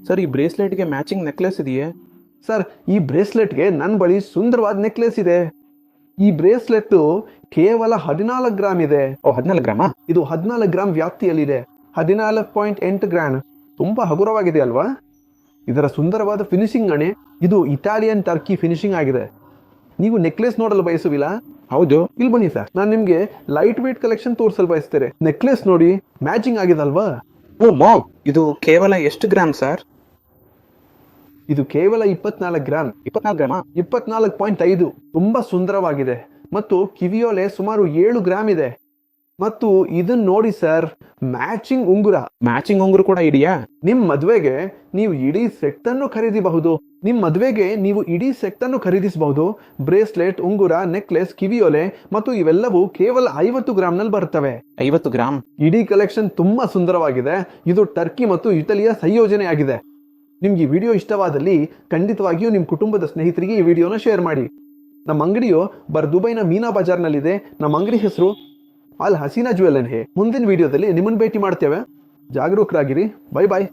Sir, ಈ ಬ್ರೇಸ್ಲೆಟ್ಗೆ matching necklace ಇದೆಯೇ? Sir, ಈ ಬ್ರೇಸ್ಲೆಟ್ಗೆ ನನ್ನ ಬಳಿ ಸುಂದರವಾದ ನೆಕ್ಲೆಸ್ ಇದೆ. ಈ ಬ್ರೇಸ್ಲೆಟ್ ಕೇವಲ 14 ಗ್ರಾಮ್ ಇದೆ. ಓ, 14 ಗ್ರಾಮಾ? ಇದು 14 ಗ್ರಾಮ್ ವ್ಯಾಪ್ತಿಯಲ್ಲಿದೆ. 14.8 ಗ್ರಾಮ್. ತುಂಬಾ ಹಗುರವಾಗಿದೆ ಅಲ್ವಾ? ಇದರ ಸುಂದರವಾದ ಫಿನಿಶಿಂಗ್ ಅಣೆ. ಇದು ಇಟಾಲಿಯನ್ ಟರ್ಕಿ ಫಿನಿಶಿಂಗ್ ಆಗಿದೆ. ನೀವು ನೆಕ್ಲೆಸ್ ನೋಡಲು ಬಯಸುವಿಲ್ಲ? ಹೌದು. ಇಲ್ಲಿ ಬನ್ನಿ ಸರ್, ನಾನು ನಿಮ್ಗೆ ಲೈಟ್ ವೇಟ್ ಕಲೆಕ್ಷನ್ ತೋರಿಸಲು ಬಯಸ್ತೇನೆ. ನೆಕ್ಲೆಸ್ ನೋಡಿ, ಮ್ಯಾಚಿಂಗ್ ಆಗಿದೆ ಅಲ್ವಾ? ಓ ಮಾವ್, ಇದು ಕೇವಲ ಎಷ್ಟು ಗ್ರಾಮ್ ಸರ್? ಇದು ಕೇವಲ 24 ಗ್ರಾಮ್. 24 ಗ್ರಾಮಾ? 24.5. ತುಂಬಾ ಸುಂದರವಾಗಿದೆ. ಮತ್ತು ಕಿವಿಯೋಲೆ ಸುಮಾರು 7 ಗ್ರಾಮ್ ಇದೆ. ಮತ್ತು ಇದನ್ನ ನೋಡಿ ಸರ್, ಮ್ಯಾಚಿಂಗ್ ಉಂಗುರ. ಮ್ಯಾಚಿಂಗ್ ಉಂಗುರು ಕೂಡ ಇದೆಯಾ? ನಿಮ್ ಮದ್ವೆಗೆ ನೀವು ಇಡೀ ಸೆಟ್ ಅನ್ನು ಖರೀದಿಸಬಹುದು. ಬ್ರೇಸ್ಲೆಟ್, ಉಂಗುರ, ನೆಕ್ಲೆಸ್, ಕಿವಿಯೋಲೆ ಮತ್ತು ಇವೆಲ್ಲವೂ ಕೇವಲ 50 ಗ್ರಾಮ್ ನಲ್ಲಿ ಬರ್ತವೆ. 50 ಗ್ರಾಮ್? ಇಡೀ ಕಲೆಕ್ಷನ್ ತುಂಬಾ ಸುಂದರವಾಗಿದೆ. ಇದು ಟರ್ಕಿ ಮತ್ತು ಇಟಲಿಯ ಸಂಯೋಜನೆಯಾಗಿದೆ. ನಿಮ್ಗೆ ಈ ವಿಡಿಯೋ ಇಷ್ಟವಾದಲ್ಲಿ ಖಂಡಿತವಾಗಿಯೂ ನಿಮ್ಮ ಕುಟುಂಬದ ಸ್ನೇಹಿತರಿಗೆ ಈ ವಿಡಿಯೋನ ಶೇರ್ ಮಾಡಿ. ನಮ್ಮ ಅಂಗಡಿಯು ದುಬೈನ ಮೀನಾ ಬಜಾರ್ನಲ್ಲಿದೆ. ನಮ್ಮ ಅಂಗಡಿ ಹೆಸರು ಅಲ್ ಹಸೀನಾ ಜ್ಯುವೆಲ್ಲರಿ. ಮುಂದಿನ ವಿಡಿಯೋದಲ್ಲಿ ನಿಮ್ಮನ್ನು ಭೇಟಿ ಮಾಡ್ತೇವೆ. ಜಾಗರೂಕರಾಗಿರಿ. ಬೈ ಬಾಯ್.